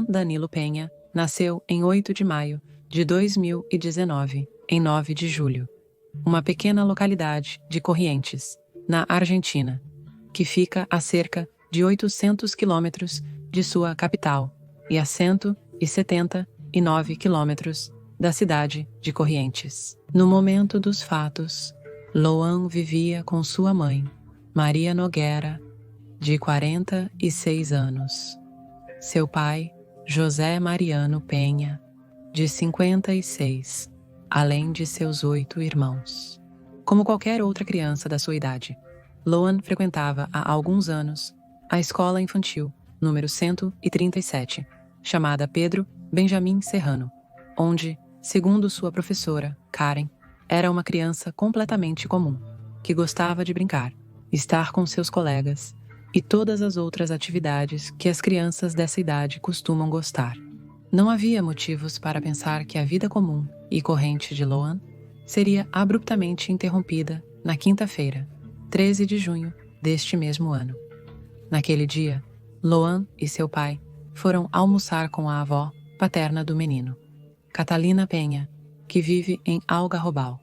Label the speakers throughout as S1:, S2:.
S1: Loan Danilo Penha nasceu em 8 de maio de 2019, em 9 de julho, uma pequena localidade de Corrientes, na Argentina, que fica a cerca de 800 quilômetros de sua capital e a 179 quilômetros da cidade de Corrientes. No momento dos fatos, Loan vivia com sua mãe, Maria Nogueira, de 46 anos, seu pai, José Mariano Penha, de 56, além de seus 8 irmãos. Como qualquer outra criança da sua idade, Loan frequentava há alguns anos a escola infantil número 137, chamada Pedro Benjamin Serrano, onde, segundo sua professora, Karen, era uma criança completamente comum, que gostava de brincar, estar com seus colegas e todas as outras atividades que as crianças dessa idade costumam gostar. Não havia motivos para pensar que a vida comum e corrente de Loan seria abruptamente interrompida na quinta-feira, 13 de junho deste mesmo ano. Naquele dia, Loan e seu pai foram almoçar com a avó paterna do menino, Catalina Penha, que vive em Algarrobal,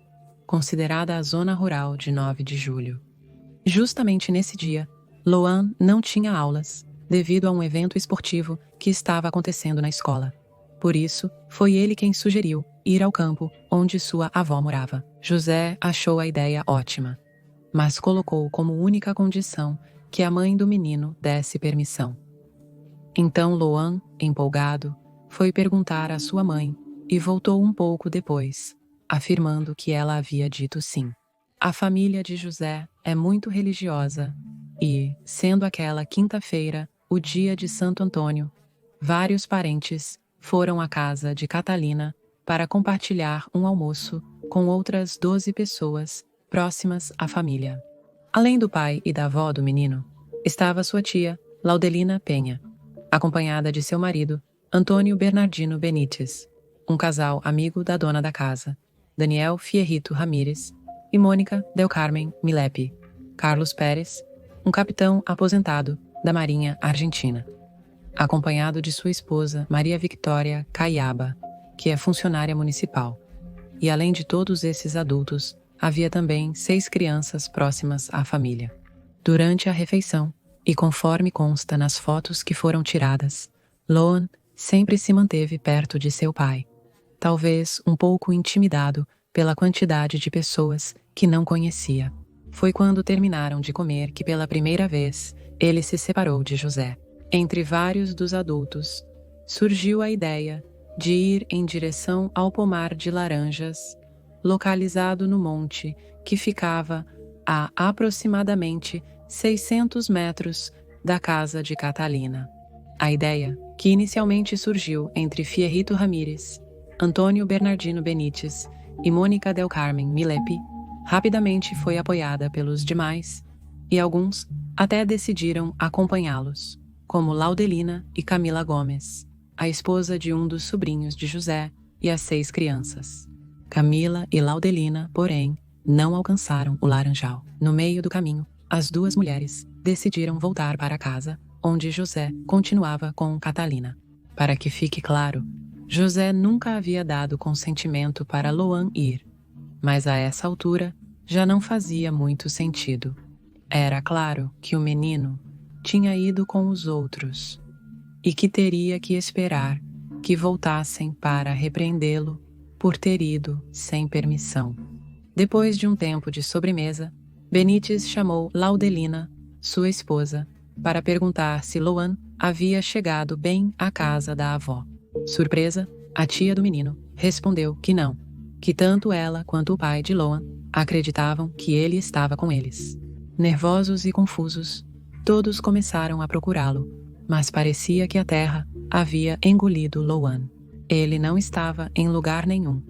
S1: considerada a zona rural de 9 de julho. Justamente nesse dia, Loan não tinha aulas, devido a um evento esportivo que estava acontecendo na escola. Por isso, foi ele quem sugeriu ir ao campo onde sua avó morava. José achou a ideia ótima, mas colocou como única condição que a mãe do menino desse permissão. Então Loan, empolgado, foi perguntar à sua mãe e voltou um pouco depois, afirmando que ela havia dito sim. A família de José é muito religiosa e, sendo aquela quinta-feira o dia de Santo Antônio, vários parentes foram à casa de Catalina para compartilhar um almoço com outras 12 pessoas próximas à família. Além do pai e da avó do menino, estava sua tia, Laudelina Penha, acompanhada de seu marido, Antônio Bernardino Benites, um casal amigo da dona da casa, Daniel Fierrito Ramírez, e Mônica Del Carmen Milepi, Carlos Pérez, um capitão aposentado da Marinha Argentina, acompanhado de sua esposa Maria Victória Caiaba, que é funcionária municipal. E além de todos esses adultos, havia também 6 crianças próximas à família. Durante a refeição, e conforme consta nas fotos que foram tiradas, Loan sempre se manteve perto de seu pai, talvez um pouco intimidado pela quantidade de pessoas que não conhecia. Foi quando terminaram de comer que pela primeira vez ele se separou de José. Entre vários dos adultos, surgiu a ideia de ir em direção ao pomar de laranjas, localizado no monte que ficava a aproximadamente 600 metros da casa de Catalina. A ideia, que inicialmente surgiu entre Fierrito Ramírez, Antônio Bernardino Benites e Mônica Del Carmen Milepi, rapidamente foi apoiada pelos demais, e alguns até decidiram acompanhá-los, como Laudelina e Camila Gomes, a esposa de um dos sobrinhos de José, e as 6 crianças. Camila e Laudelina, porém, não alcançaram o laranjal. No meio do caminho, as 2 mulheres decidiram voltar para casa, onde José continuava com Catalina. Para que fique claro, José nunca havia dado consentimento para Loan ir, mas a essa altura já não fazia muito sentido. Era claro que o menino tinha ido com os outros e que teria que esperar que voltassem para repreendê-lo por ter ido sem permissão. Depois de um tempo de sobremesa, Benites chamou Laudelina, sua esposa, para perguntar se Loan havia chegado bem à casa da avó. Surpresa, a tia do menino respondeu que não, que tanto ela quanto o pai de Loan acreditavam que ele estava com eles. Nervosos e confusos, todos começaram a procurá-lo, mas parecia que a terra havia engolido Loan. Ele não estava em lugar nenhum.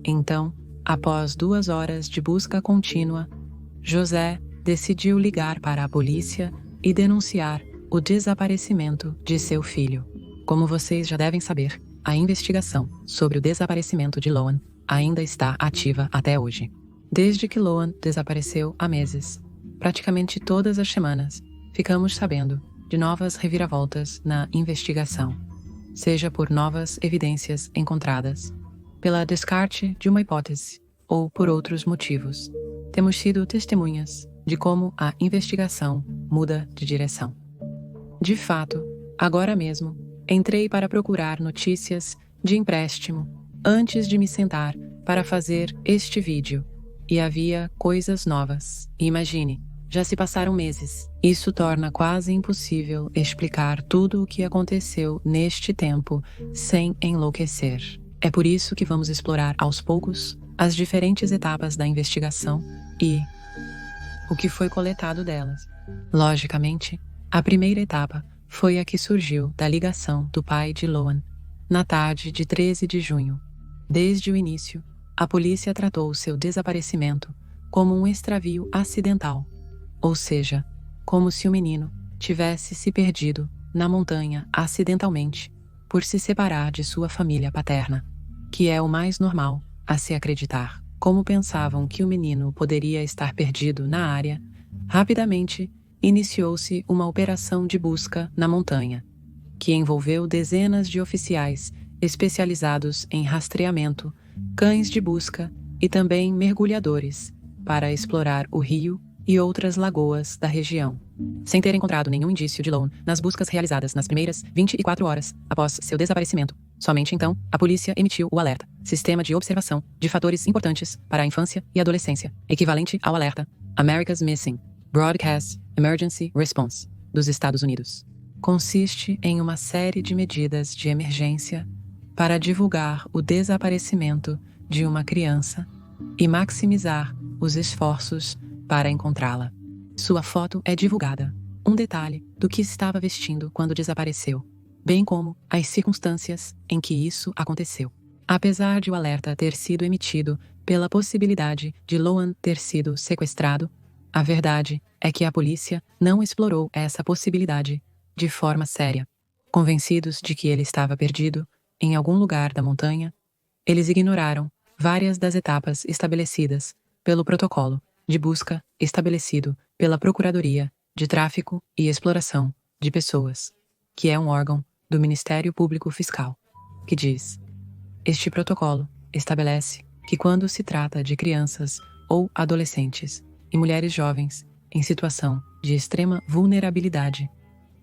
S1: Então, após 2 horas de busca contínua, José decidiu ligar para a polícia e denunciar o desaparecimento de seu filho. Como vocês já devem saber, a investigação sobre o desaparecimento de Loan ainda está ativa até hoje. Desde que Loan desapareceu há meses, praticamente todas as semanas, ficamos sabendo de novas reviravoltas na investigação. seja por novas evidências encontradas, pela descarte de uma hipótese ou por outros motivos, temos sido testemunhas de como a investigação muda de direção. De fato, agora mesmo, entrei para procurar notícias de empréstimo antes de me sentar para fazer este vídeo, e havia coisas novas. Imagine, já se passaram meses. Isso torna quase impossível explicar tudo o que aconteceu neste tempo sem enlouquecer. É por isso que vamos explorar aos poucos as diferentes etapas da investigação e o que foi coletado delas. Logicamente, a primeira etapa foi a que surgiu da ligação do pai de Loan, na tarde de 13 de junho. Desde o início, a polícia tratou seu desaparecimento como um extravio acidental, ou seja, como se o menino tivesse se perdido na montanha acidentalmente por se separar de sua família paterna, que é o mais normal a se acreditar. Como pensavam que o menino poderia estar perdido na área, rapidamente iniciou-se uma operação de busca na montanha, que envolveu dezenas de oficiais especializados em rastreamento, cães de busca e também mergulhadores, para explorar o rio e outras lagoas da região. Sem ter encontrado nenhum indício de Loan nas buscas realizadas nas primeiras 24 horas após seu desaparecimento, somente então a polícia emitiu o alerta, Sistema de Observação de Fatores Importantes para a Infância e Adolescência, equivalente ao alerta America's Missing Broadcast Emergency Response dos Estados Unidos. Consiste em uma série de medidas de emergência para divulgar o desaparecimento de uma criança e maximizar os esforços para encontrá-la. Sua foto é divulgada, um detalhe do que estava vestindo quando desapareceu, bem como as circunstâncias em que isso aconteceu. Apesar de o alerta ter sido emitido pela possibilidade de Loan ter sido sequestrado, a verdade é que a polícia não explorou essa possibilidade de forma séria. Convencidos de que ele estava perdido em algum lugar da montanha, eles ignoraram várias das etapas estabelecidas pelo protocolo de busca estabelecido pela Procuradoria de Tráfico e Exploração de Pessoas, que é um órgão do Ministério Público Fiscal, que diz: este protocolo estabelece que quando se trata de crianças ou adolescentes e mulheres jovens em situação de extrema vulnerabilidade,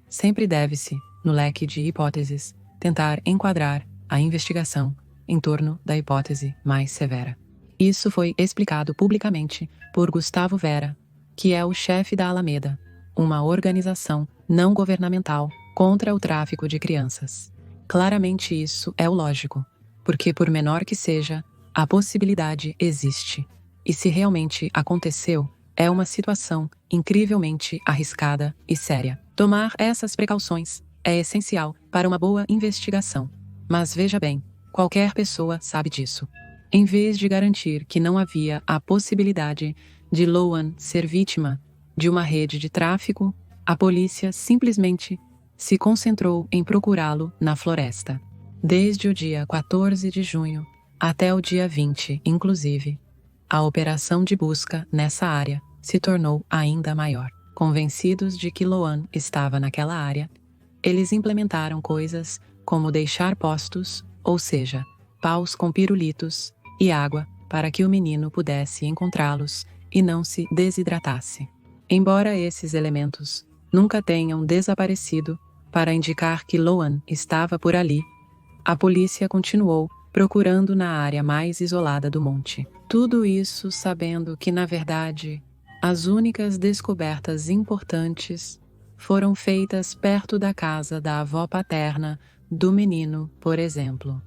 S1: sempre deve-se, no leque de hipóteses, tentar enquadrar a investigação em torno da hipótese mais severa. Isso foi explicado publicamente por Gustavo Vera, que é o chefe da Alameda, uma organização não governamental contra o tráfico de crianças. Claramente isso é o lógico, porque por menor que seja, a possibilidade existe. E se realmente aconteceu, é uma situação incrivelmente arriscada e séria. Tomar essas precauções é essencial para uma boa investigação. Mas veja bem, qualquer pessoa sabe disso. Em vez de garantir que não havia a possibilidade de Loan ser vítima de uma rede de tráfico, a polícia simplesmente se concentrou em procurá-lo na floresta. Desde o dia 14 de junho até o dia 20, inclusive, a operação de busca nessa área se tornou ainda maior. Convencidos de que Loan estava naquela área, eles implementaram coisas como deixar postos, ou seja, paus com pirulitos e água para que o menino pudesse encontrá-los e não se desidratasse. Embora esses elementos nunca tenham desaparecido para indicar que Loan estava por ali, a polícia continuou procurando na área mais isolada do monte. Tudo isso sabendo que, na verdade, as únicas descobertas importantes foram feitas perto da casa da avó paterna do menino, por exemplo.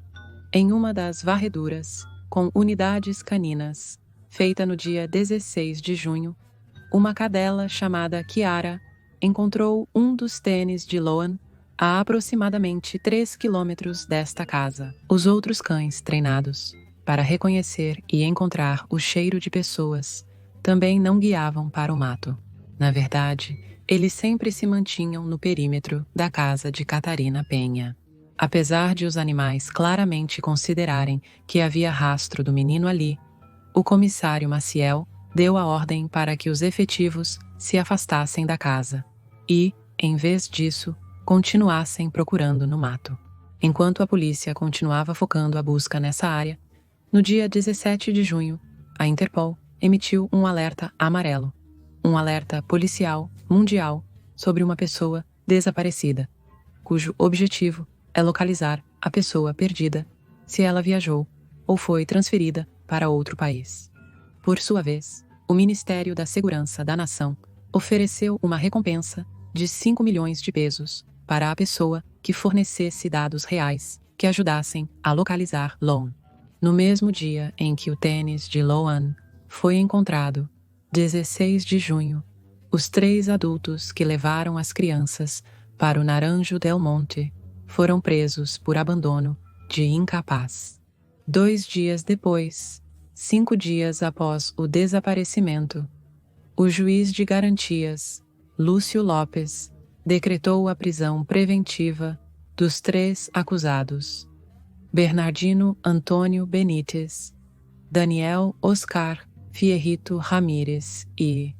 S1: Em uma das varreduras, com unidades caninas, feita no dia 16 de junho, uma cadela chamada Kiara encontrou um dos tênis de Loan a aproximadamente 3 quilômetros desta casa. Os outros cães treinados para reconhecer e encontrar o cheiro de pessoas também não guiavam para o mato. Na verdade, eles sempre se mantinham no perímetro da casa de Catarina Penha. Apesar de os animais claramente considerarem que havia rastro do menino ali, o comissário Maciel deu a ordem para que os efetivos se afastassem da casa e, em vez disso, continuassem procurando no mato. Enquanto a polícia continuava focando a busca nessa área, no dia 17 de junho, a Interpol emitiu um alerta amarelo, um alerta policial mundial sobre uma pessoa desaparecida, cujo objetivo é localizar a pessoa perdida se ela viajou ou foi transferida para outro país. Por sua vez, o Ministério da Segurança da Nação ofereceu uma recompensa de 5 milhões de pesos para a pessoa que fornecesse dados reais que ajudassem a localizar Loan. No mesmo dia em que o tênis de Loan foi encontrado, 16 de junho, os 3 adultos que levaram as crianças para o Naranjo del Monte foram presos por abandono de incapaz. 2 dias depois, 5 dias após o desaparecimento, o juiz de garantias, Lúcio Lopes, decretou a prisão preventiva dos 3 acusados: Bernardino Antônio Benítez, Daniel Oscar Fierrito Ramírez e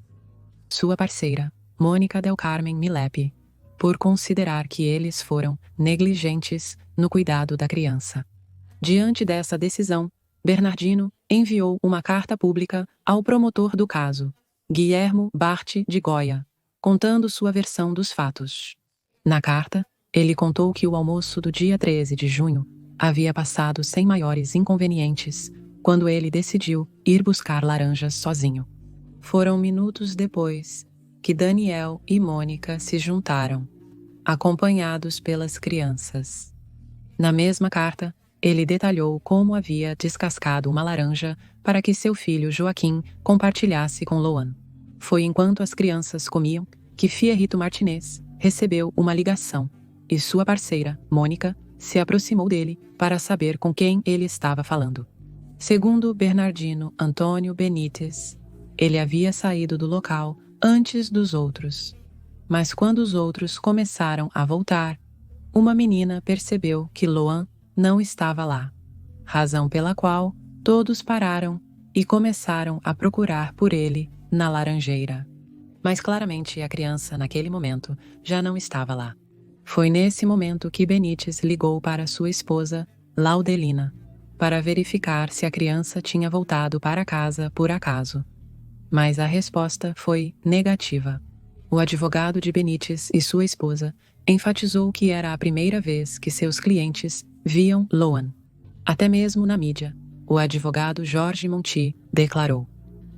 S1: sua parceira, Mônica del Carmen Milepe, por considerar que eles foram negligentes no cuidado da criança. Diante dessa decisão, Bernardino enviou uma carta pública ao promotor do caso, Guilhermo Bart de Goya, contando sua versão dos fatos. Na carta, ele contou que o almoço do dia 13 de junho havia passado sem maiores inconvenientes quando ele decidiu ir buscar laranjas sozinho. Foram minutos depois que Daniel e Mônica se juntaram, acompanhados pelas crianças. Na mesma carta, ele detalhou como havia descascado uma laranja para que seu filho Joaquim compartilhasse com Loan. Foi enquanto as crianças comiam que Fierrito Martinez recebeu uma ligação e sua parceira, Mônica, se aproximou dele para saber com quem ele estava falando. Segundo Bernardino Antônio Benítez, ele havia saído do local antes dos outros. Mas quando os outros começaram a voltar, uma menina percebeu que Loan não estava lá, razão pela qual todos pararam e começaram a procurar por ele na laranjeira. Mas claramente a criança, naquele momento, já não estava lá. Foi nesse momento que Benítez ligou para sua esposa, Laudelina, para verificar se a criança tinha voltado para casa por acaso. Mas a resposta foi negativa. O advogado de Benítez e sua esposa enfatizou que era a primeira vez que seus clientes viam Loan. Até mesmo na mídia, o advogado Jorge Monti declarou: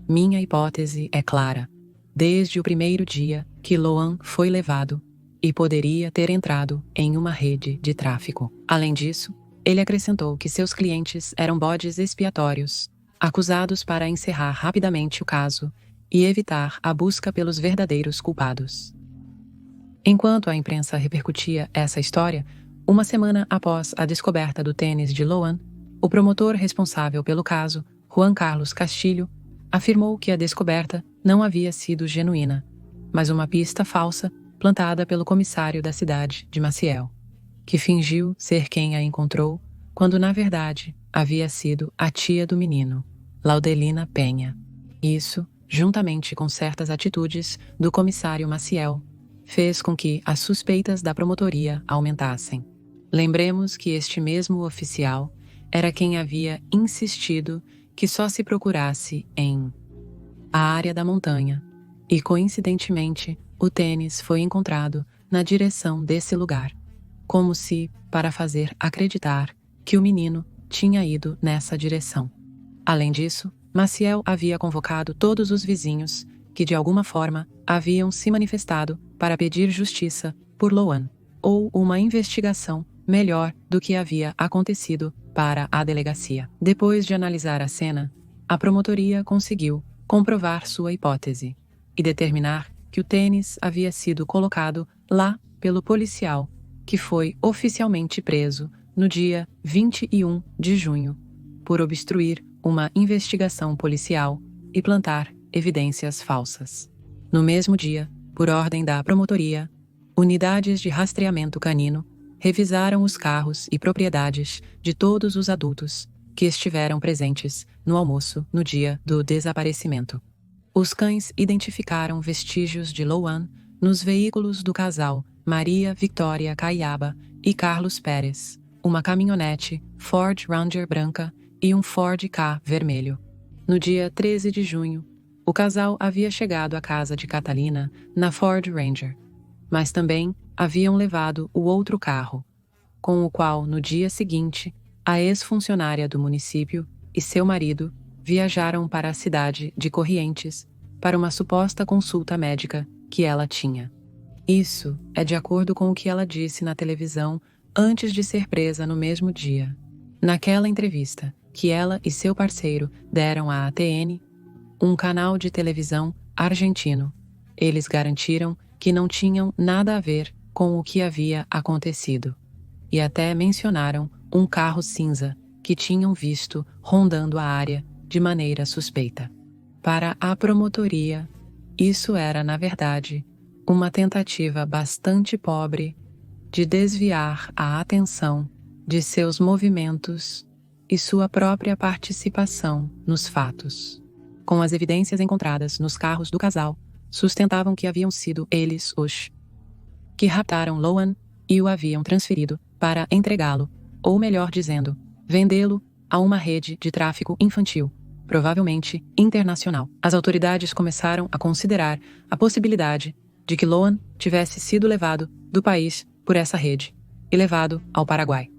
S1: "Minha hipótese é clara. Desde o primeiro dia que Loan foi levado, e poderia ter entrado em uma rede de tráfico." Além disso, ele acrescentou que seus clientes eram bodes expiatórios, acusados para encerrar rapidamente o caso e evitar a busca pelos verdadeiros culpados. Enquanto a imprensa repercutia essa história, uma semana após a descoberta do tênis de Loan, o promotor responsável pelo caso, Juan Carlos Castilho, afirmou que a descoberta não havia sido genuína, mas uma pista falsa plantada pelo comissário da cidade de Maciel, que fingiu ser quem a encontrou, quando na verdade havia sido a tia do menino, Laudelina Penha. Isso, juntamente com certas atitudes do comissário Maciel, fez com que as suspeitas da promotoria aumentassem. Lembremos que este mesmo oficial era quem havia insistido que só se procurasse em a área da montanha, e coincidentemente o tênis foi encontrado na direção desse lugar, como se para fazer acreditar que o menino tinha ido nessa direção. Além disso, Maciel havia convocado todos os vizinhos que de alguma forma haviam se manifestado para pedir justiça por Loan, ou uma investigação melhor do que havia acontecido para a delegacia. Depois de analisar a cena, a promotoria conseguiu comprovar sua hipótese e determinar que o tênis havia sido colocado lá pelo policial, que foi oficialmente preso no dia 21 de junho, por obstruir uma investigação policial e plantar evidências falsas. No mesmo dia, por ordem da promotoria, unidades de rastreamento canino revisaram os carros e propriedades de todos os adultos que estiveram presentes no almoço no dia do desaparecimento. Os cães identificaram vestígios de Loan nos veículos do casal Maria Victória Caiaba e Carlos Pérez, uma caminhonete Ford Ranger branca e um Ford Ka vermelho. No dia 13 de junho, o casal havia chegado à casa de Catalina na Ford Ranger, mas também haviam levado o outro carro, com o qual, no dia seguinte, a ex-funcionária do município e seu marido viajaram para a cidade de Corrientes para uma suposta consulta médica que ela tinha. Isso é de acordo com o que ela disse na televisão antes de ser presa no mesmo dia. Naquela entrevista que ela e seu parceiro deram à ATN, um canal de televisão argentino, eles garantiram que não tinham nada a ver com o que havia acontecido, e até mencionaram um carro cinza que tinham visto rondando a área de maneira suspeita. Para a promotoria, isso era, na verdade, uma tentativa bastante pobre de desviar a atenção de seus movimentos e sua própria participação nos fatos. Com as evidências encontradas nos carros do casal, sustentavam que haviam sido eles os que raptaram Loan e o haviam transferido para entregá-lo, ou melhor dizendo, vendê-lo a uma rede de tráfico infantil, provavelmente internacional. As autoridades começaram a considerar a possibilidade de que Loan tivesse sido levado do país por essa rede e levado ao Paraguai.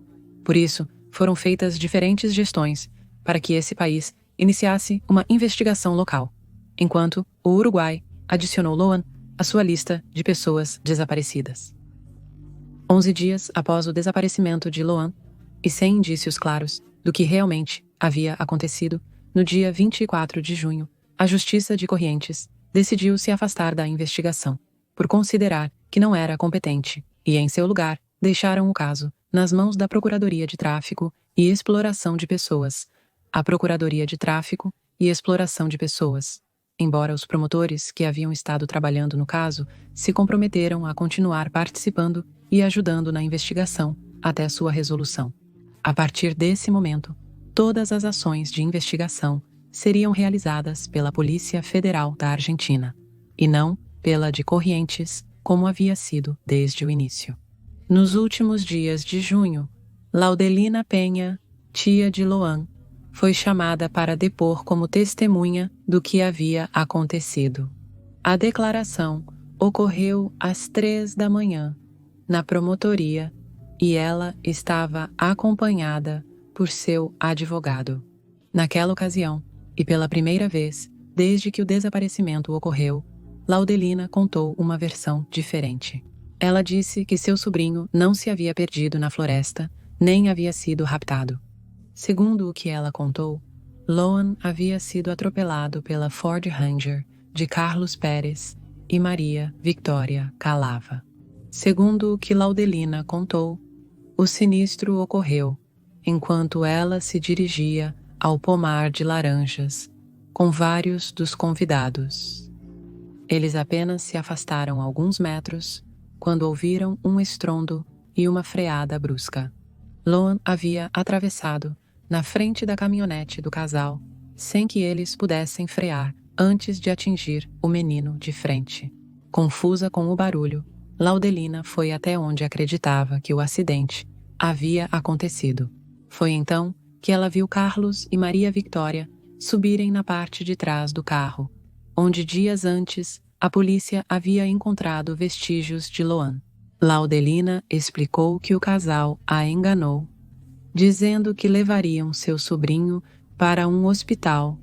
S1: Por isso, foram feitas diferentes gestões para que esse país iniciasse uma investigação local, enquanto o Uruguai adicionou Loan à sua lista de pessoas desaparecidas. 11 dias após o desaparecimento de Loan, e sem indícios claros do que realmente havia acontecido, no dia 24 de junho, a Justiça de Corrientes decidiu se afastar da investigação, por considerar que não era competente, e, em seu lugar, deixaram o caso nas mãos da Procuradoria de Tráfico e Exploração de Pessoas, a Procuradoria de Tráfico e Exploração de Pessoas, embora os promotores que haviam estado trabalhando no caso se comprometeram a continuar participando e ajudando na investigação até sua resolução. A partir desse momento, todas as ações de investigação seriam realizadas pela Polícia Federal da Argentina, e não pela de Corrientes, como havia sido desde o início. Nos últimos dias de junho, Laudelina Penha, tia de Loan, foi chamada para depor como testemunha do que havia acontecido. A declaração ocorreu às 3 da manhã, na promotoria, e ela estava acompanhada por seu advogado. Naquela ocasião, e pela primeira vez desde que o desaparecimento ocorreu, Laudelina contou uma versão diferente. Ela disse que seu sobrinho não se havia perdido na floresta, nem havia sido raptado. Segundo o que ela contou, Loan havia sido atropelado pela Ford Ranger de Carlos Pérez e Maria Victoria Calava. Segundo o que Laudelina contou, o sinistro ocorreu enquanto ela se dirigia ao pomar de laranjas com vários dos convidados. Eles apenas se afastaram alguns metros quando ouviram um estrondo e uma freada brusca. Loan havia atravessado na frente da caminhonete do casal sem que eles pudessem frear antes de atingir o menino de frente. Confusa com o barulho, Laudelina foi até onde acreditava que o acidente havia acontecido. Foi então que ela viu Carlos e Maria Victoria subirem na parte de trás do carro, onde dias antes a polícia havia encontrado vestígios de Loan. Laudelina explicou que o casal a enganou, dizendo que levariam seu sobrinho para um hospital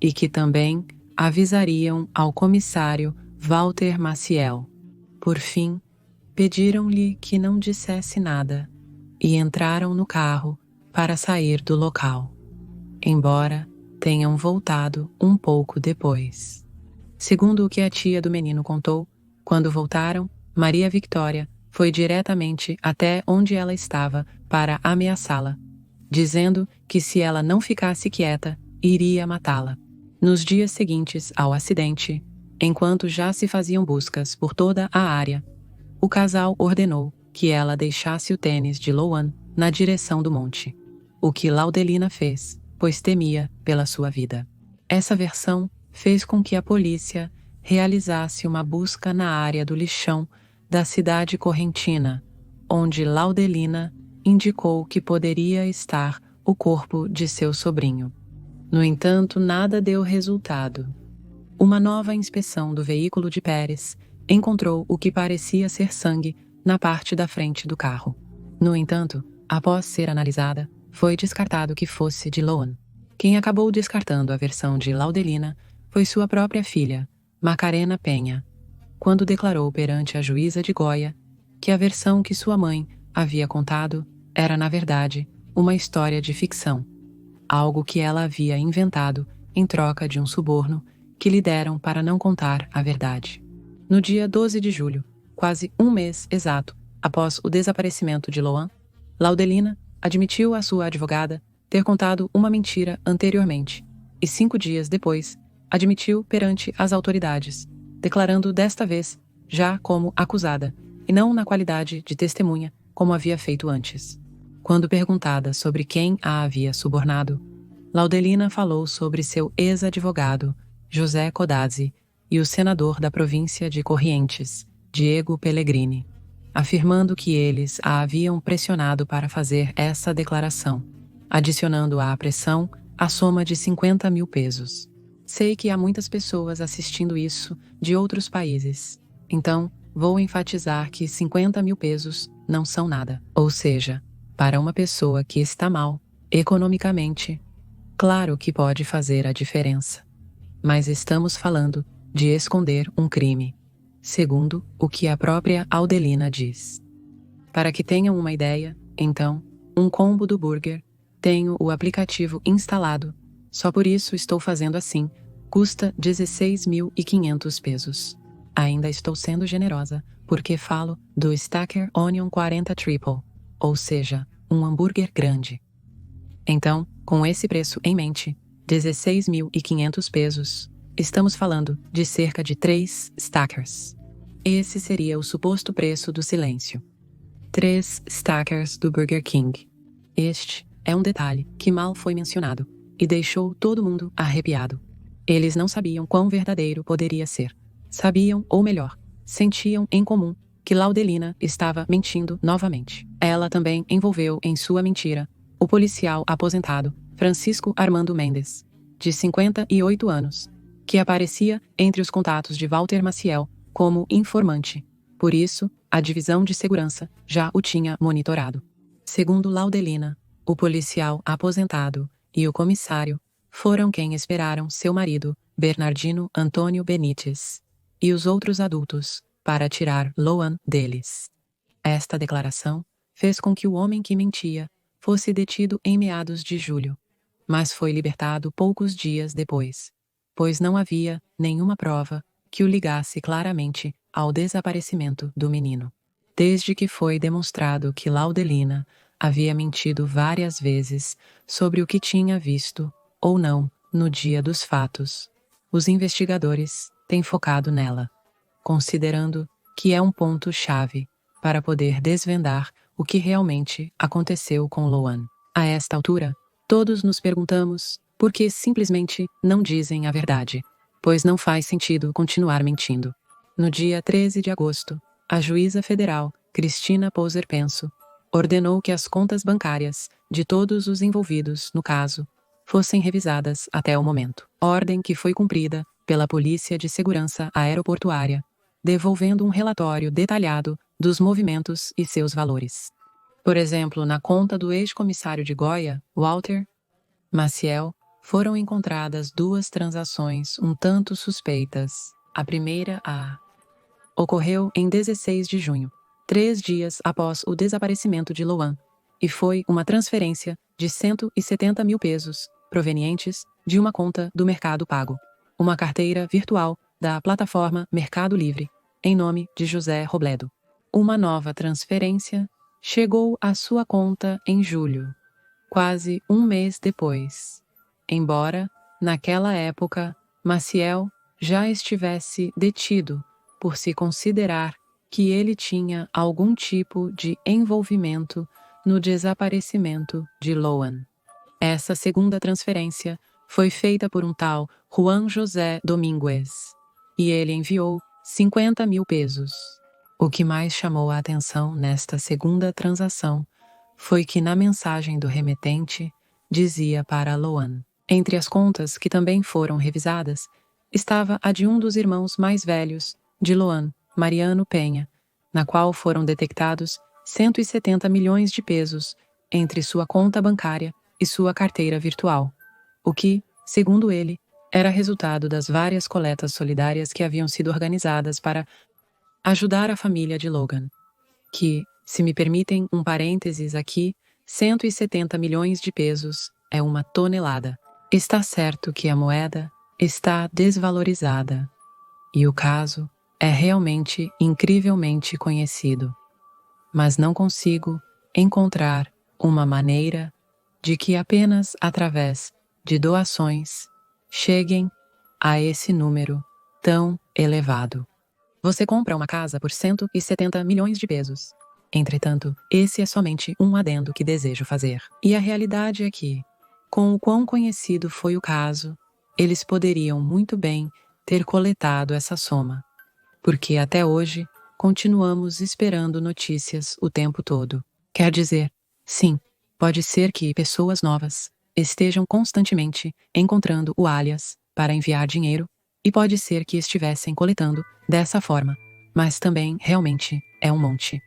S1: e que também avisariam ao comissário Walter Maciel. Por fim, pediram-lhe que não dissesse nada e entraram no carro para sair do local, embora tenham voltado um pouco depois. Segundo o que a tia do menino contou, quando voltaram, Maria Victoria foi diretamente até onde ela estava para ameaçá-la, dizendo que se ela não ficasse quieta, iria matá-la. Nos dias seguintes ao acidente, enquanto já se faziam buscas por toda a área, o casal ordenou que ela deixasse o tênis de Loan na direção do monte, o que Laudelina fez, pois temia pela sua vida. Essa versão fez com que a polícia realizasse uma busca na área do lixão da cidade correntina, onde Laudelina indicou que poderia estar o corpo de seu sobrinho. No entanto, nada deu resultado. Uma nova inspeção do veículo de Pérez encontrou o que parecia ser sangue na parte da frente do carro. No entanto, após ser analisada, foi descartado que fosse de Loan. Quem acabou descartando a versão de Laudelina foi sua própria filha, Macarena Penha, quando declarou perante a juíza de Goya que a versão que sua mãe havia contado era, na verdade, uma história de ficção, algo que ela havia inventado em troca de um suborno que lhe deram para não contar a verdade. No dia 12 de julho, quase um mês exato após o desaparecimento de Loan, Laudelina admitiu à sua advogada ter contado uma mentira anteriormente e 5 dias depois admitiu perante as autoridades, declarando desta vez já como acusada e não na qualidade de testemunha como havia feito antes. Quando perguntada sobre quem a havia subornado, Laudelina falou sobre seu ex-advogado, José Codazzi, e o senador da província de Corrientes, Diego Pellegrini, afirmando que eles a haviam pressionado para fazer essa declaração, adicionando à pressão a soma de 50 mil pesos. Sei que há muitas pessoas assistindo isso de outros países, então vou enfatizar que 50 mil pesos não são nada. Ou seja, para uma pessoa que está mal, economicamente, claro que pode fazer a diferença. Mas estamos falando de esconder um crime, segundo o que a própria Laudelina diz. Para que tenham uma ideia, então, um combo do burger, tenho o aplicativo instalado, só por isso estou fazendo assim, custa 16.500 pesos. Ainda estou sendo generosa, porque falo do Stacker Onion 40 Triple, ou seja, um hambúrguer grande. Então, com esse preço em mente, 16.500 pesos, estamos falando de cerca de 3 Stackers. Esse seria o suposto preço do silêncio. 3 Stackers do Burger King. Este é um detalhe que mal foi mencionado e deixou todo mundo arrepiado. Eles não sabiam quão verdadeiro poderia ser. Sabiam, ou melhor, sentiam em comum que Laudelina estava mentindo novamente. Ela também envolveu em sua mentira o policial aposentado Francisco Armando Mendes, de 58 anos, que aparecia entre os contatos de Walter Maciel como informante. Por isso, a divisão de segurança já o tinha monitorado. Segundo Laudelina, o policial aposentado e o comissário foram quem esperaram seu marido, Bernardino Antônio Benítez, e os outros adultos, para tirar Loan deles. Esta declaração fez com que o homem que mentia fosse detido em meados de julho, mas foi libertado poucos dias depois, pois não havia nenhuma prova que o ligasse claramente ao desaparecimento do menino. Desde que foi demonstrado que Laudelina havia mentido várias vezes sobre o que tinha visto ou não no dia dos fatos, os investigadores têm focado nela, considerando que é um ponto-chave para poder desvendar o que realmente aconteceu com Loan. A esta altura, todos nos perguntamos por que simplesmente não dizem a verdade, pois não faz sentido continuar mentindo. No dia 13 de agosto, a juíza federal, Cristina Poser Penso, ordenou que as contas bancárias de todos os envolvidos no caso fossem revisadas até o momento. Ordem que foi cumprida pela Polícia de Segurança Aeroportuária, devolvendo um relatório detalhado dos movimentos e seus valores. Por exemplo, na conta do ex-comissário de Goya, Walter Maciel, foram encontradas 2 transações um tanto suspeitas. A primeira ocorreu em 16 de junho, 3 dias após o desaparecimento de Loan, e foi uma transferência de 170 mil pesos, provenientes de uma conta do Mercado Pago, uma carteira virtual da plataforma Mercado Livre, em nome de José Robledo. Uma nova transferência chegou à sua conta em julho, quase um mês depois, embora, naquela época, Maciel já estivesse detido por se considerar que ele tinha algum tipo de envolvimento no desaparecimento de Loan. Essa segunda transferência foi feita por um tal Juan José Domingues, e ele enviou 50 mil pesos. O que mais chamou a atenção nesta segunda transação foi que na mensagem do remetente dizia para Loan. Entre as contas que também foram revisadas, estava a de um dos irmãos mais velhos de Loan, Mariano Penha, na qual foram detectados 170 milhões de pesos entre sua conta bancária e sua carteira virtual, o que, segundo ele, era resultado das várias coletas solidárias que haviam sido organizadas para ajudar a família de Logan, que, se me permitem um parênteses aqui, 170 milhões de pesos é uma tonelada. Está certo que a moeda está desvalorizada e o caso é realmente incrivelmente conhecido, mas não consigo encontrar uma maneira de que apenas através de doações cheguem a esse número tão elevado. Você compra uma casa por 170 milhões de pesos. Entretanto, esse é somente um adendo que desejo fazer. E a realidade é que, com o quão conhecido foi o caso, eles poderiam muito bem ter coletado essa soma, porque até hoje continuamos esperando notícias o tempo todo. Quer dizer, sim, pode ser que pessoas novas estejam constantemente encontrando o alias para enviar dinheiro, e pode ser que estivessem coletando dessa forma, mas também realmente é um monte.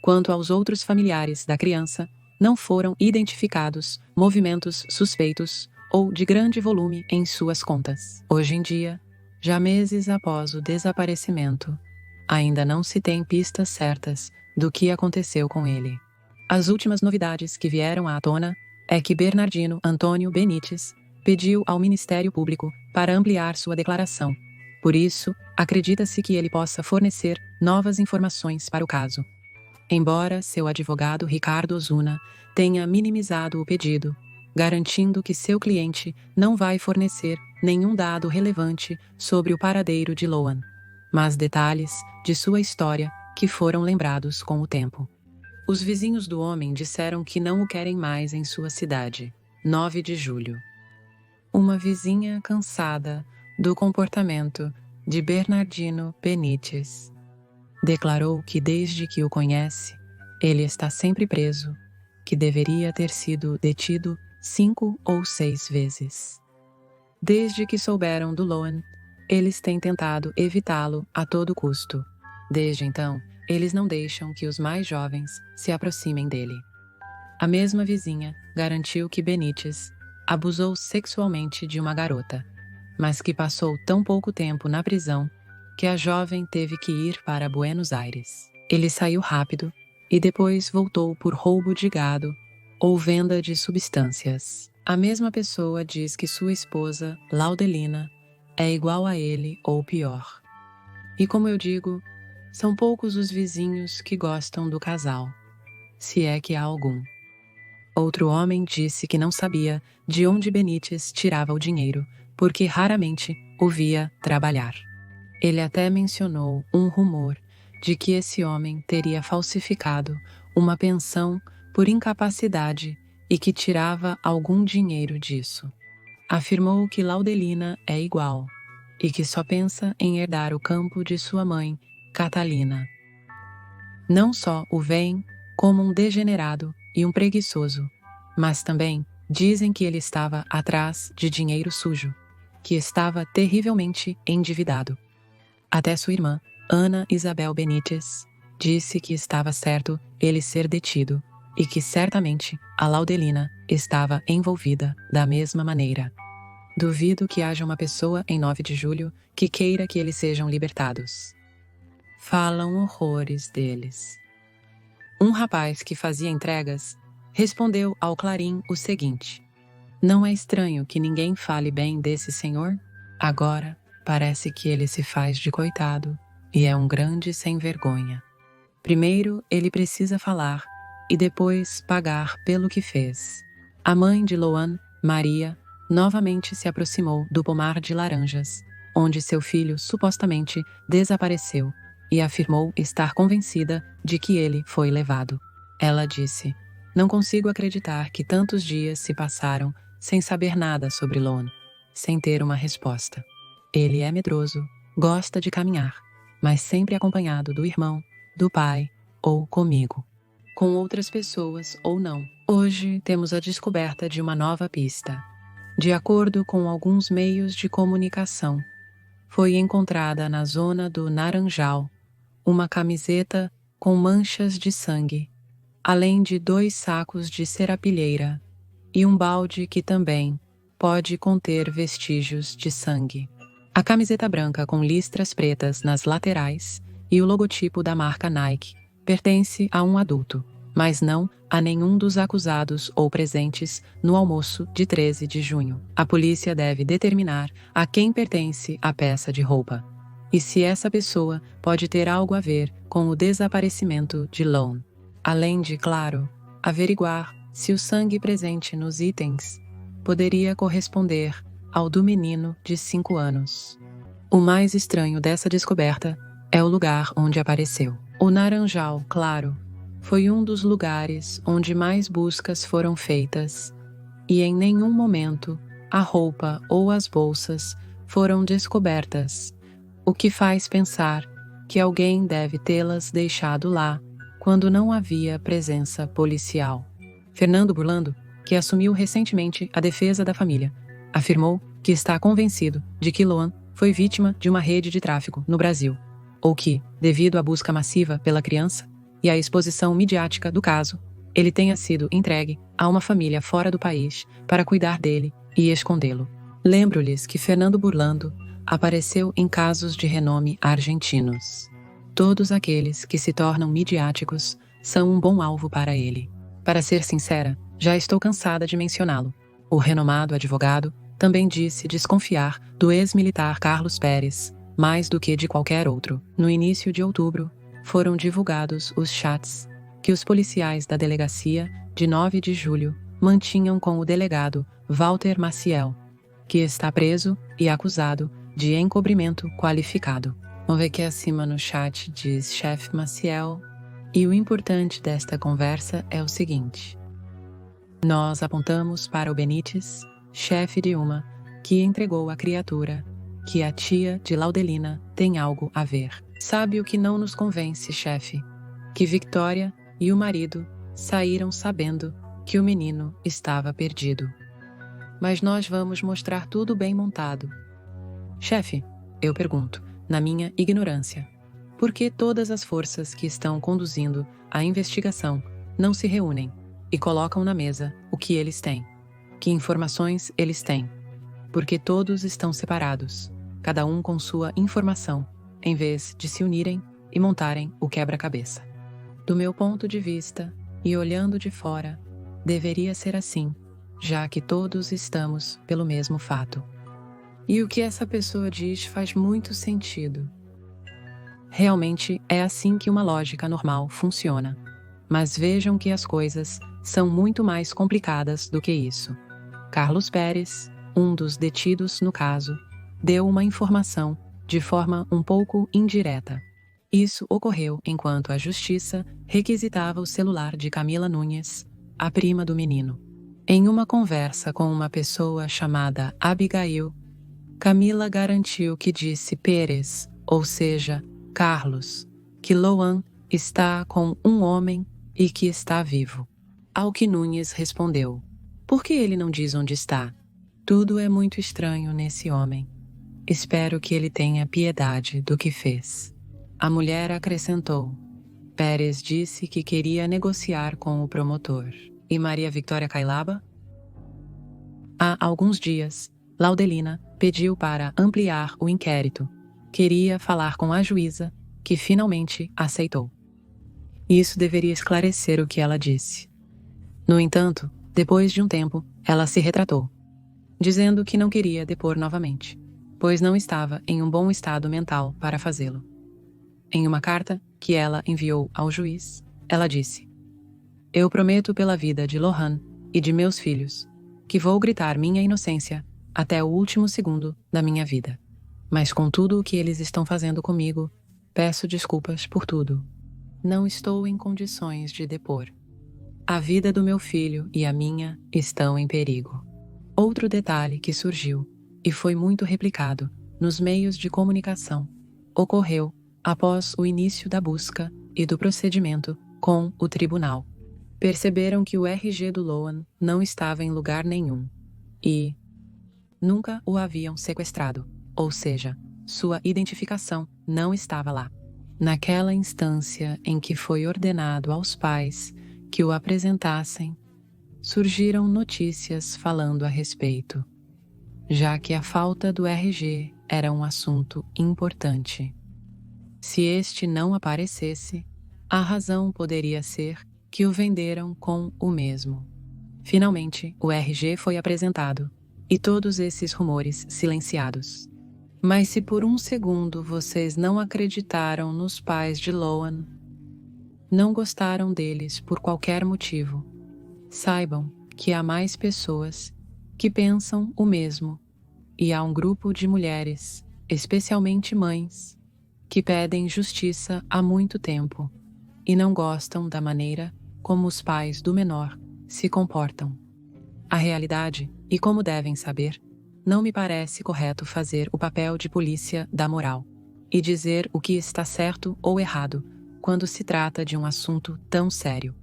S1: Quanto aos outros familiares da criança, não foram identificados movimentos suspeitos ou de grande volume em suas contas. Hoje em dia, já meses após o desaparecimento, ainda não se tem pistas certas do que aconteceu com ele. As últimas novidades que vieram à tona é que Bernardino Antônio Benites pediu ao Ministério Público para ampliar sua declaração. Por isso, acredita-se que ele possa fornecer novas informações para o caso. Embora seu advogado Ricardo Ozuna tenha minimizado o pedido, garantindo que seu cliente não vai fornecer nenhum dado relevante sobre o paradeiro de Loan, mas detalhes de sua história que foram lembrados com o tempo. Os vizinhos do homem disseram que não o querem mais em sua cidade. 9 de julho. Uma vizinha cansada do comportamento de Bernardino Benites declarou que desde que o conhece, ele está sempre preso, que deveria ter sido detido 5 ou 6 vezes. Desde que souberam do Loan, eles têm tentado evitá-lo a todo custo. Desde então, eles não deixam que os mais jovens se aproximem dele. A mesma vizinha garantiu que Benites abusou sexualmente de uma garota, mas que passou tão pouco tempo na prisão que a jovem teve que ir para Buenos Aires. Ele saiu rápido e depois voltou por roubo de gado ou venda de substâncias. A mesma pessoa diz que sua esposa, Laudelina, é igual a ele ou pior. E como eu digo, são poucos os vizinhos que gostam do casal, se é que há algum. Outro homem disse que não sabia de onde Benites tirava o dinheiro, porque raramente o via trabalhar. Ele até mencionou um rumor de que esse homem teria falsificado uma pensão por incapacidade e que tirava algum dinheiro disso. Afirmou que Laudelina é igual e que só pensa em herdar o campo de sua mãe, Catalina. Não só o veem como um degenerado e um preguiçoso, mas também dizem que ele estava atrás de dinheiro sujo, que estava terrivelmente endividado. Até sua irmã, Ana Isabel Benites, disse que estava certo ele ser detido e que certamente a Laudelina estava envolvida da mesma maneira. Duvido que haja uma pessoa em 9 de julho que queira que eles sejam libertados. Falam horrores deles. Um rapaz que fazia entregas respondeu ao Clarim o seguinte: não é estranho que ninguém fale bem desse senhor? Agora parece que ele se faz de coitado e é um grande sem-vergonha. Primeiro ele precisa falar e depois pagar pelo que fez. A mãe de Loan, Maria, novamente se aproximou do pomar de laranjas, onde seu filho supostamente desapareceu, e afirmou estar convencida de que ele foi levado. Ela disse: não consigo acreditar que tantos dias se passaram sem saber nada sobre Loan, sem ter uma resposta. Ele é medroso, gosta de caminhar, mas sempre acompanhado do irmão, do pai ou comigo. com outras pessoas ou não. Hoje temos a descoberta de uma nova pista. De acordo com alguns meios de comunicação, foi encontrada na zona do Naranjal uma camiseta com manchas de sangue, além de 2 sacos de serapilheira e um balde que também pode conter vestígios de sangue. A camiseta branca com listras pretas nas laterais e o logotipo da marca Nike pertence a um adulto, mas não a nenhum dos acusados ou presentes no almoço de 13 de junho. A polícia deve determinar a quem pertence a peça de roupa e se essa pessoa pode ter algo a ver com o desaparecimento de Lone. Além de, claro, averiguar se o sangue presente nos itens poderia corresponder ao do menino de 5 anos. O mais estranho dessa descoberta é o lugar onde apareceu. O Naranjal, claro, foi um dos lugares onde mais buscas foram feitas e em nenhum momento a roupa ou as bolsas foram descobertas, o que faz pensar que alguém deve tê-las deixado lá quando não havia presença policial. Fernando Burlando, que assumiu recentemente a defesa da família, afirmou que está convencido de que Loan foi vítima de uma rede de tráfico no Brasil, ou que, devido à busca massiva pela criança e à exposição midiática do caso, ele tenha sido entregue a uma família fora do país para cuidar dele e escondê-lo. Lembro-lhes que Fernando Burlando apareceu em casos de renome argentinos. Todos aqueles que se tornam midiáticos são um bom alvo para ele. Para ser sincera, já estou cansada de mencioná-lo. O renomado advogado também disse desconfiar do ex-militar Carlos Pérez, mais do que de qualquer outro. No início de outubro, foram divulgados os chats que os policiais da delegacia de 9 de julho mantinham com o delegado Walter Maciel, que está preso e acusado de encobrimento qualificado. Vamos ver que acima no chat diz chefe Maciel. E o importante desta conversa é o seguinte: nós apontamos para o Benítez, chefe de uma, que entregou a criatura, que a tia de Laudelina tem algo a ver. Sabe o que não nos convence, chefe? Que Victoria e o marido saíram sabendo que o menino estava perdido. Mas nós vamos mostrar tudo bem montado. Chefe, eu pergunto, na minha ignorância, por que todas as forças que estão conduzindo a investigação não se reúnem e colocam na mesa o que eles têm? Que informações eles têm? Porque todos estão separados, cada um com sua informação, em vez de se unirem e montarem o quebra-cabeça. Do meu ponto de vista, e olhando de fora, deveria ser assim, já que todos estamos pelo mesmo fato. E o que essa pessoa diz faz muito sentido. Realmente é assim que uma lógica normal funciona. Mas vejam que as coisas são muito mais complicadas do que isso. Carlos Pérez, um dos detidos no caso, deu uma informação de forma um pouco indireta. Isso ocorreu enquanto a justiça requisitava o celular de Camila Nunes, a prima do menino. Em uma conversa com uma pessoa chamada Abigail, Camila garantiu que disse Pérez, ou seja, Carlos, que Loan está com um homem e que está vivo. Ao que Nunes respondeu: por que ele não diz onde está? Tudo é muito estranho nesse homem. Espero que ele tenha piedade do que fez. A mulher acrescentou: Pérez disse que queria negociar com o promotor. E Maria Victoria Cailaba? Há alguns dias, Laudelina pediu para ampliar o inquérito. Queria falar com a juíza, que finalmente aceitou. Isso deveria esclarecer o que ela disse. No entanto, depois de um tempo, ela se retratou, dizendo que não queria depor novamente, pois não estava em um bom estado mental para fazê-lo. Em uma carta que ela enviou ao juiz, ela disse: eu prometo pela vida de Lohan e de meus filhos que vou gritar minha inocência até o último segundo da minha vida. Mas com tudo o que eles estão fazendo comigo, peço desculpas por tudo. Não estou em condições de depor. A vida do meu filho e a minha estão em perigo. Outro detalhe que surgiu, e foi muito replicado nos meios de comunicação, ocorreu após o início da busca e do procedimento com o tribunal. Perceberam que o RG do Loan não estava em lugar nenhum e nunca o haviam sequestrado, ou seja, sua identificação não estava lá. Naquela instância em que foi ordenado aos pais que o apresentassem, surgiram notícias falando a respeito, já que a falta do RG era um assunto importante. Se este não aparecesse, a razão poderia ser que o venderam com o mesmo. Finalmente, o RG foi apresentado e todos esses rumores silenciados. Mas se por um segundo vocês não acreditaram nos pais de Loan, não gostaram deles por qualquer motivo, saibam que há mais pessoas que pensam o mesmo e há um grupo de mulheres, especialmente mães, que pedem justiça há muito tempo e não gostam da maneira como os pais do menor se comportam. A realidade, e como devem saber, não me parece correto fazer o papel de polícia da moral e dizer o que está certo ou errado quando se trata de um assunto tão sério.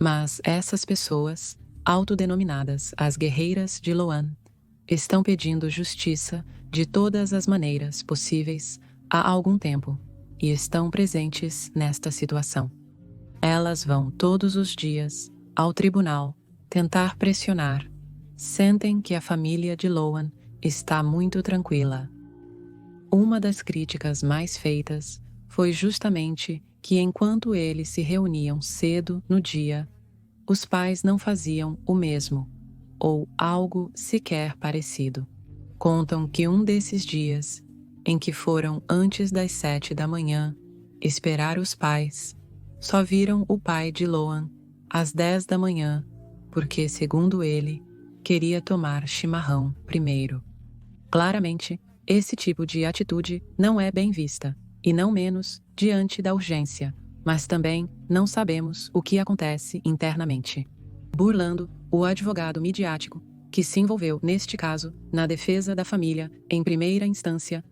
S1: Mas essas pessoas, autodenominadas as guerreiras de Loan, estão pedindo justiça de todas as maneiras possíveis há algum tempo e estão presentes nesta situação. Elas vão todos os dias ao tribunal tentar pressionar. Sentem que a família de Loan está muito tranquila. Uma das críticas mais feitas foi justamente que enquanto eles se reuniam cedo no dia, os pais não faziam o mesmo, ou algo sequer parecido. Contam que um desses dias, em que foram antes das 7 da manhã esperar os pais, só viram o pai de Loan às 10 da manhã, porque, segundo ele, queria tomar chimarrão primeiro. Claramente, esse tipo de atitude não é bem vista, e não menos diante da urgência, mas também não sabemos o que acontece internamente. Burlando, o advogado midiático, que se envolveu neste caso na defesa da família em primeira instância,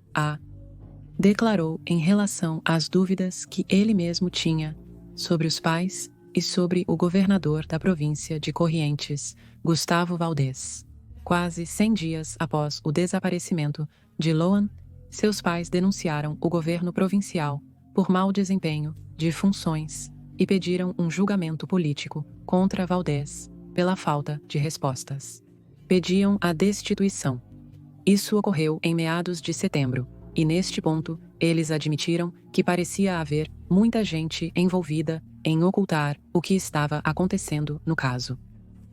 S1: declarou em relação às dúvidas que ele mesmo tinha sobre os pais e sobre o governador da província de Corrientes, Gustavo Valdez. Quase 100 dias após o desaparecimento de Loan, seus pais denunciaram o governo provincial por mau desempenho de funções e pediram um julgamento político contra Valdez pela falta de respostas. Pediam a destituição. Isso ocorreu em meados de setembro, e neste ponto, eles admitiram que parecia haver muita gente envolvida em ocultar o que estava acontecendo no caso.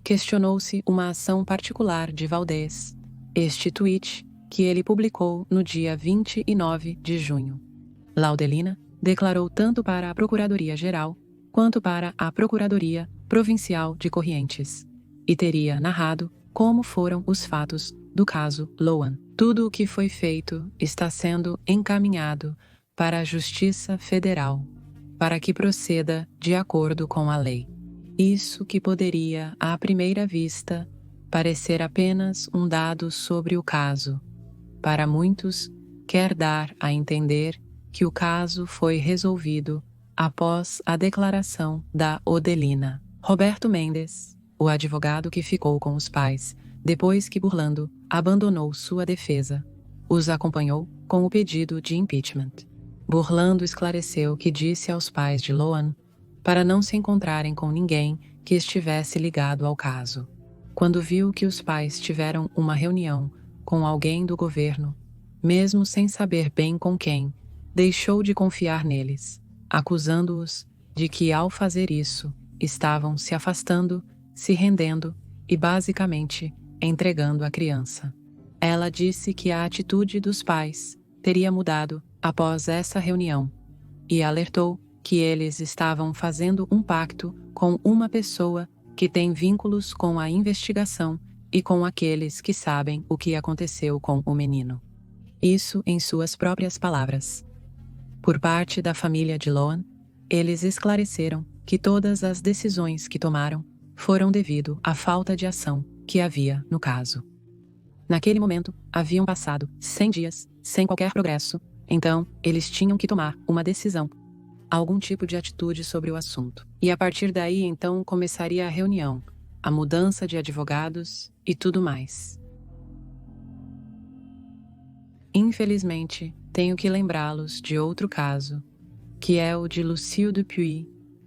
S1: Questionou-se uma ação particular de Valdez, este tweet que ele publicou no dia 29 de junho. Laudelina declarou tanto para a Procuradoria-Geral quanto para a Procuradoria Provincial de Corrientes, e teria narrado como foram os fatos do caso Loan. Tudo o que foi feito está sendo encaminhado para a Justiça Federal, para que proceda de acordo com a lei. Isso que poderia, à primeira vista, parecer apenas um dado sobre o caso, para muitos quer dar a entender que o caso foi resolvido após a declaração da Odelina. Roberto Mendes, o advogado que ficou com os pais, depois que Burlando abandonou sua defesa, os acompanhou com o pedido de impeachment. Burlando esclareceu que disse aos pais de Loan para não se encontrarem com ninguém que estivesse ligado ao caso. Quando viu que os pais tiveram uma reunião com alguém do governo, mesmo sem saber bem com quem, deixou de confiar neles, acusando-os de que, ao fazer isso, estavam se afastando, se rendendo e, basicamente, entregando a criança. Ela disse que a atitude dos pais teria mudado após essa reunião e alertou que eles estavam fazendo um pacto com uma pessoa que tem vínculos com a investigação e com aqueles que sabem o que aconteceu com o menino. Isso em suas próprias palavras. Por parte da família de Loan, eles esclareceram que todas as decisões que tomaram foram devido à falta de ação que havia no caso. Naquele momento, haviam passado 100 dias sem qualquer progresso, então eles tinham que tomar uma decisão. algum tipo de atitude sobre o assunto. E a partir daí, então, começaria a reunião, a mudança de advogados e tudo mais. Infelizmente, tenho que lembrá-los de outro caso, que é o de Lucille Dupuis,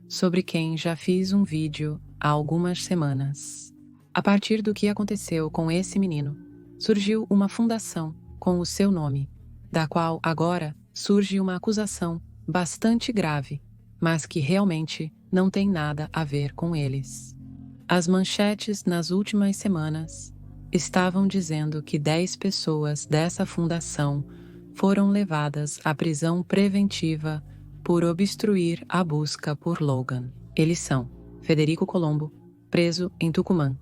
S1: sobre quem já fiz um vídeo há algumas semanas. A partir do que aconteceu com esse menino, surgiu uma fundação com o seu nome, da qual agora surge uma acusação bastante grave, mas que realmente não tem nada a ver com eles. As manchetes nas últimas semanas estavam dizendo que 10 pessoas dessa fundação foram levadas à prisão preventiva por obstruir a busca por Logan. Eles são Federico Colombo, preso em Tucumã;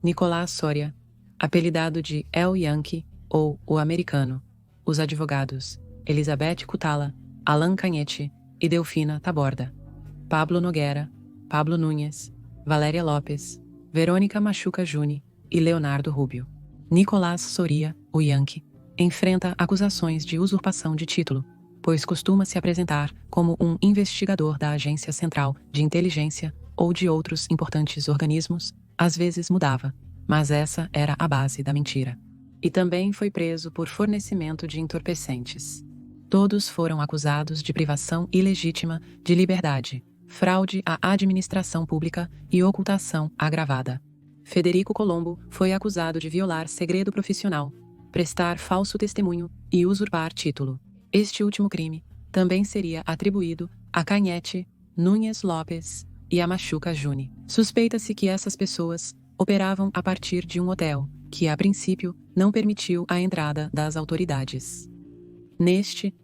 S1: Nicolás Soria, apelidado de El Yankee ou o Americano; os advogados Elizabeth Cutala, Alan Canhete e Delfina Taborda; Pablo Nogueira, Pablo Nunes, Valéria Lopes, Verônica Machuca Juni e Leonardo Rubio. Nicolás Soria, o Yankee, enfrenta acusações de usurpação de título, pois costuma se apresentar como um investigador da Agência Central de Inteligência ou de outros importantes organismos. Às vezes mudava, mas essa era a base da mentira. E também foi preso por fornecimento de entorpecentes. Todos foram acusados de privação ilegítima de liberdade, fraude à administração pública e ocultação agravada. Federico Colombo foi acusado de violar segredo profissional, prestar falso testemunho e usurpar título. Este último crime também seria atribuído a Canhete, Nunes Lopes e a Machuca Juni. Suspeita-se que essas pessoas operavam a partir de um hotel, que a princípio não permitiu a entrada das autoridades.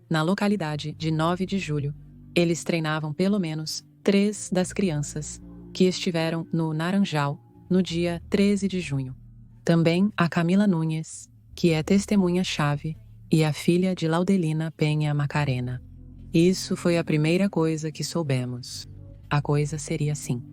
S1: Na localidade de 9 de julho, eles treinavam pelo menos 3 das crianças que estiveram no Naranjal no dia 13 de junho. Também a Camila Nunes, que é testemunha-chave, e a filha de Laudelina Penha Macarena. Isso foi a primeira coisa que soubemos. A coisa seria assim.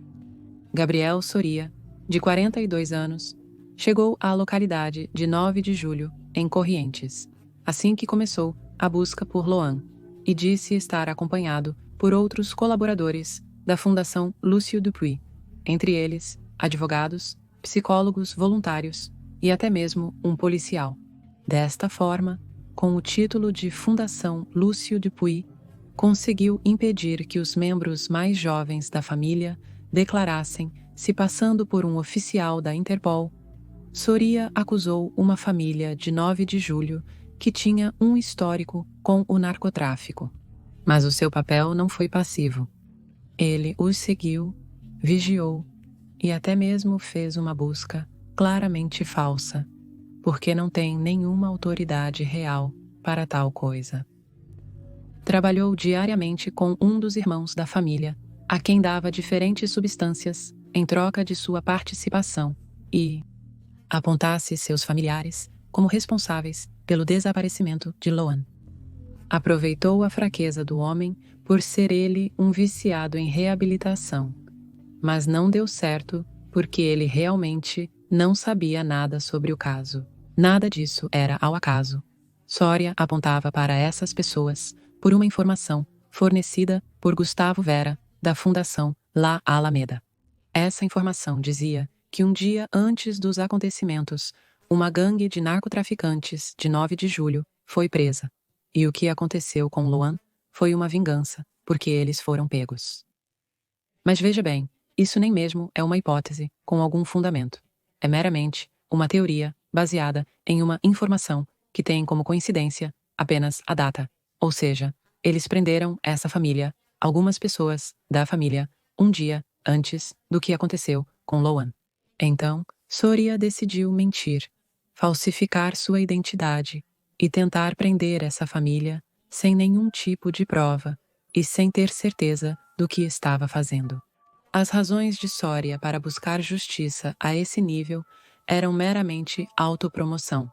S1: Gabriel Soria, de 42 anos, chegou à localidade de 9 de julho, em Corrientes, assim que começou a busca por Loan, e disse estar acompanhado por outros colaboradores da Fundação Lucille Dupuis, entre eles advogados, psicólogos voluntários e até mesmo um policial. Desta forma, com o título de Fundação Lucille Dupuis, conseguiu impedir que os membros mais jovens da família declarassem se passando por um oficial da Interpol. Soria acusou uma família de 9 de julho que tinha um histórico com o narcotráfico. Mas o seu papel não foi passivo. Ele os seguiu, vigiou e até mesmo fez uma busca claramente falsa, porque não tem nenhuma autoridade real para tal coisa. Trabalhou diariamente com um dos irmãos da família, a quem dava diferentes substâncias em troca de sua participação e apontasse seus familiares como responsáveis pelo desaparecimento de Loan. Aproveitou a fraqueza do homem por ser ele um viciado em reabilitação, mas não deu certo porque ele realmente não sabia nada sobre o caso. Nada disso era ao acaso. Soria apontava para essas pessoas por uma informação fornecida por Gustavo Vera, da Fundação La Alameda. Essa informação dizia que um dia antes dos acontecimentos, uma gangue de narcotraficantes de 9 de julho foi presa, e o que aconteceu com Loan foi uma vingança, porque eles foram pegos. Mas veja bem, isso nem mesmo é uma hipótese com algum fundamento. É meramente uma teoria baseada em uma informação que tem como coincidência apenas a data, ou seja, eles prenderam essa família, algumas pessoas da família, um dia antes do que aconteceu com Loan. Então, Soria decidiu mentir, falsificar sua identidade e tentar prender essa família sem nenhum tipo de prova e sem ter certeza do que estava fazendo. As razões de Soria para buscar justiça a esse nível eram meramente autopromoção.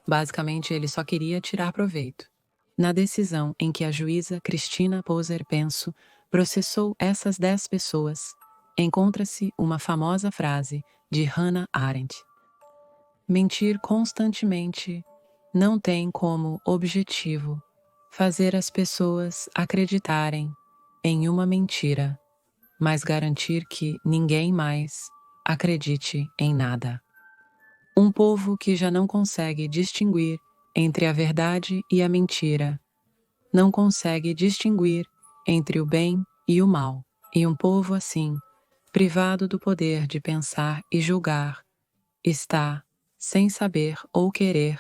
S1: Basicamente, ele só queria tirar proveito. Na decisão em que a juíza Cristina Poser Penso processou essas 10 pessoas, encontra-se uma famosa frase de Hannah Arendt. Mentir constantemente não tem como objetivo fazer as pessoas acreditarem em uma mentira, mas garantir que ninguém mais acredite em nada. Um povo que já não consegue distinguir entre a verdade e a mentira, não consegue distinguir entre o bem e o mal, e um povo assim, privado do poder de pensar e julgar, está, sem saber ou querer,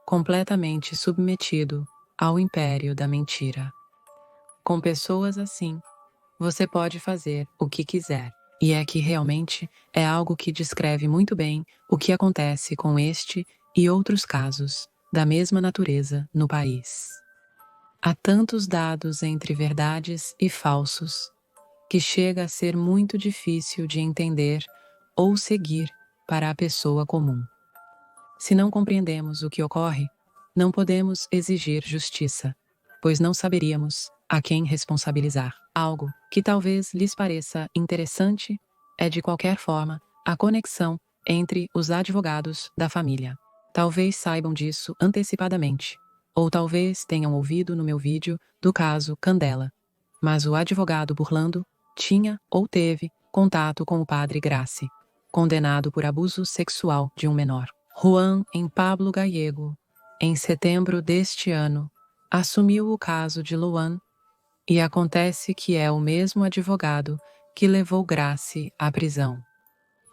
S1: completamente submetido ao império da mentira. Com pessoas assim, você pode fazer o que quiser. E é que realmente é algo que descreve muito bem o que acontece com este e outros casos da mesma natureza no país. Há tantos dados entre verdades e falsos que chega a ser muito difícil de entender ou seguir para a pessoa comum. Se não compreendemos o que ocorre, não podemos exigir justiça, pois não saberíamos a quem responsabilizar. Algo que talvez lhes pareça interessante é, de qualquer forma, a conexão entre os advogados da família. Talvez saibam disso antecipadamente, ou talvez tenham ouvido no meu vídeo do caso Candela, mas o advogado Burlando tinha ou teve contato com o padre Graci, condenado por abuso sexual de um menor. Juan em Pablo Gallego, em setembro deste ano, assumiu o caso de Loan, e acontece que é o mesmo advogado que levou Graci à prisão.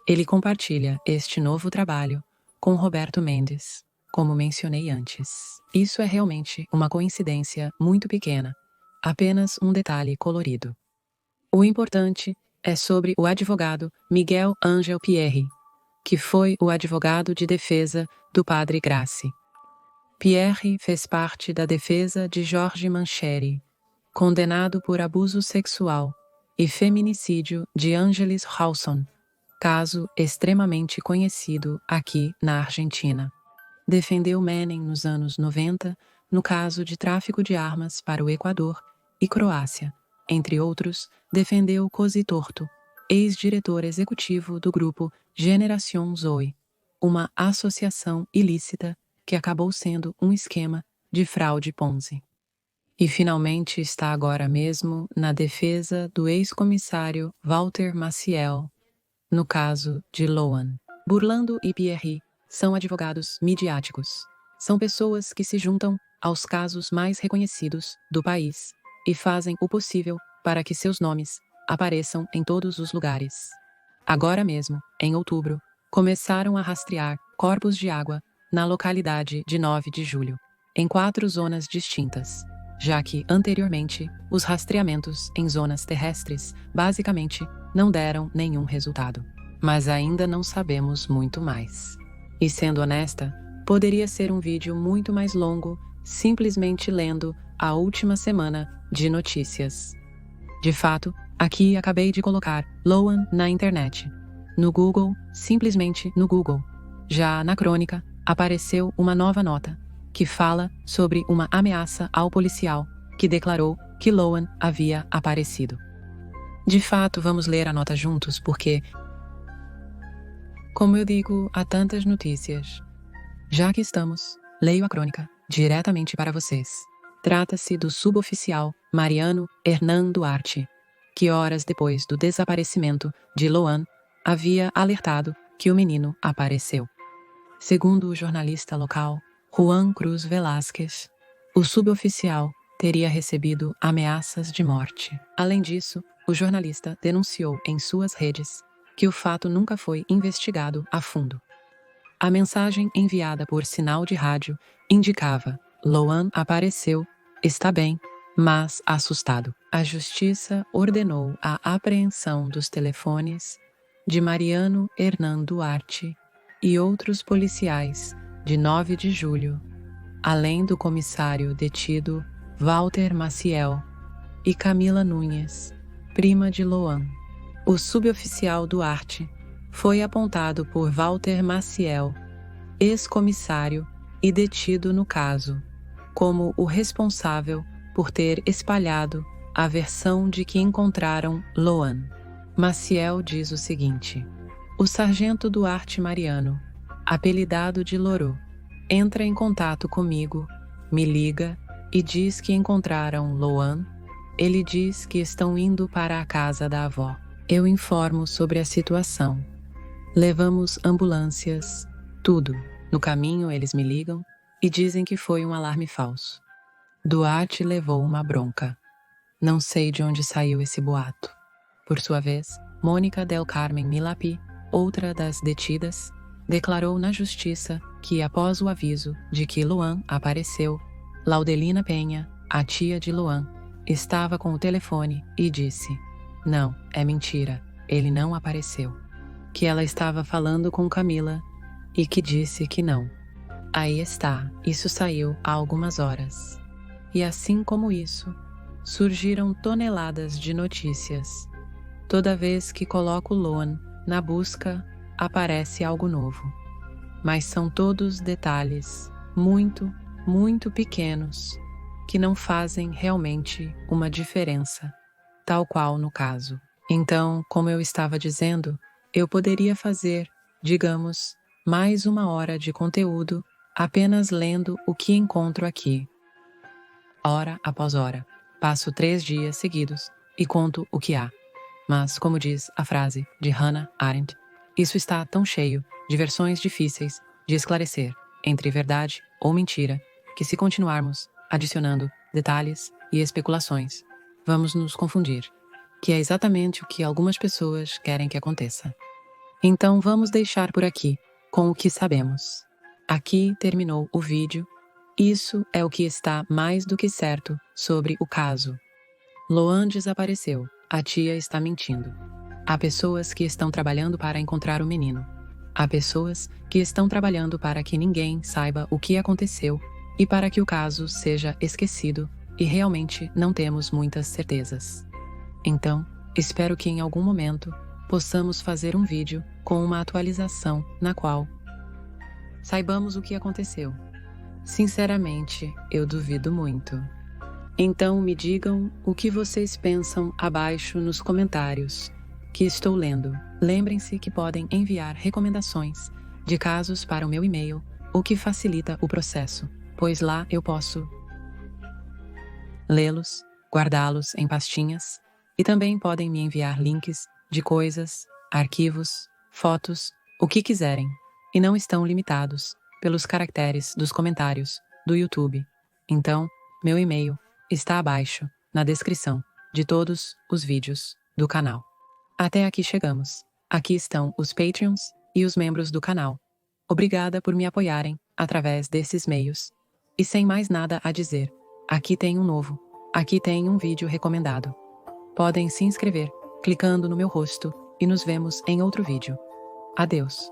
S1: Ele compartilha este novo trabalho com Roberto Mendes, como mencionei antes. Isso é realmente uma coincidência muito pequena, apenas um detalhe colorido. O importante é sobre o advogado Miguel Ángel Pierre, que foi o advogado de defesa do padre Graci. Pierre fez parte da defesa de Jorge Mancheri, condenado por abuso sexual e feminicídio de Ángeles Rawson, caso extremamente conhecido aqui na Argentina. Defendeu Menem nos anos 90, no caso de tráfico de armas para o Equador e Croácia. Entre outros, defendeu Cosi Torto, ex-diretor executivo do grupo Generación Zoe, uma associação ilícita que acabou sendo um esquema de fraude Ponzi. E finalmente está agora mesmo na defesa do ex-comissário Walter Maciel, no caso de Loan. Burlando e Pierre são advogados midiáticos. São pessoas que se juntam aos casos mais reconhecidos do país e fazem o possível para que seus nomes apareçam em todos os lugares. Agora mesmo, em outubro, começaram a rastrear corpos de água na localidade de 9 de julho, em 4 zonas distintas, já que, anteriormente, os rastreamentos em zonas terrestres, basicamente, não deram nenhum resultado. Mas ainda não sabemos muito mais. E sendo honesta, poderia ser um vídeo muito mais longo, simplesmente lendo a última semana de notícias. De fato, aqui acabei de colocar Loan na internet. No Google, simplesmente no Google. Já na crônica, apareceu uma nova nota, que fala sobre uma ameaça ao policial, que declarou que Loan havia aparecido. De fato, vamos ler a nota juntos, porque, como eu digo a tantas notícias, já que estamos, leio a crônica diretamente para vocês. Trata-se do suboficial Mariano Hernán Duarte, que horas depois do desaparecimento de Loan, havia alertado que o menino apareceu. Segundo o jornalista local, Juan Cruz Velázquez, o suboficial teria recebido ameaças de morte. Além disso, o jornalista denunciou em suas redes que o fato nunca foi investigado a fundo. A mensagem enviada por sinal de rádio indicava: Loan apareceu, está bem, mas assustado. A justiça ordenou a apreensão dos telefones de Mariano Hernán Duarte e outros policiais de 9 de julho, além do comissário detido Walter Maciel e Camila Núñez, prima de Loan. O suboficial Duarte foi apontado por Walter Maciel, ex-comissário e detido no caso, como o responsável por ter espalhado a versão de que encontraram Loan. Maciel diz o seguinte: o sargento Duarte Mariano, apelidado de Loro, entra em contato comigo, me liga e diz que encontraram Loan Ele diz que estão indo para a casa da avó. Eu informo sobre a situação. Levamos ambulâncias, tudo. No caminho eles me ligam e dizem que foi um alarme falso. Duarte levou uma bronca. Não sei de onde saiu esse boato. Por sua vez, Mônica del Carmen Milapi, outra das detidas, declarou na justiça que, após o aviso de que Luan apareceu, Laudelina Penha, a tia de Luan, estava com o telefone e disse: "Não, é mentira, ele não apareceu." Que ela estava falando com Camila e que disse que não. Aí está, isso saiu há algumas horas. E assim como isso, surgiram toneladas de notícias. Toda vez que coloco Luan na busca, aparece algo novo. Mas são todos detalhes muito, muito pequenos que não fazem realmente uma diferença, tal qual no caso. Então, como eu estava dizendo, eu poderia fazer, digamos, mais 1 hora de conteúdo apenas lendo o que encontro aqui. Hora após hora, passo 3 dias seguidos e conto o que há. Mas, como diz a frase de Hannah Arendt, isso está tão cheio de versões difíceis de esclarecer entre verdade ou mentira, que se continuarmos adicionando detalhes e especulações, vamos nos confundir, que é exatamente o que algumas pessoas querem que aconteça. Então vamos deixar por aqui com o que sabemos. Aqui terminou o vídeo. Isso é o que está mais do que certo sobre o caso. Luan desapareceu. A tia está mentindo. Há pessoas que estão trabalhando para encontrar o menino. Há pessoas que estão trabalhando para que ninguém saiba o que aconteceu e para que o caso seja esquecido, e realmente não temos muitas certezas. Então, espero que em algum momento possamos fazer um vídeo com uma atualização na qual saibamos o que aconteceu. Sinceramente, eu duvido muito. Então me digam o que vocês pensam abaixo nos comentários, que estou lendo. Lembrem-se que podem enviar recomendações de casos para o meu e-mail, o que facilita o processo, pois lá eu posso lê-los, guardá-los em pastinhas, e também podem me enviar links de coisas, arquivos, fotos, o que quiserem, e não estão limitados pelos caracteres dos comentários do YouTube. Então, meu e-mail está abaixo, na descrição de todos os vídeos do canal. Até aqui chegamos. Aqui estão os Patreons e os membros do canal. Obrigada por me apoiarem através desses meios. E sem mais nada a dizer, aqui tem um novo. Aqui tem um vídeo recomendado. Podem se inscrever clicando no meu rosto e nos vemos em outro vídeo. Adeus.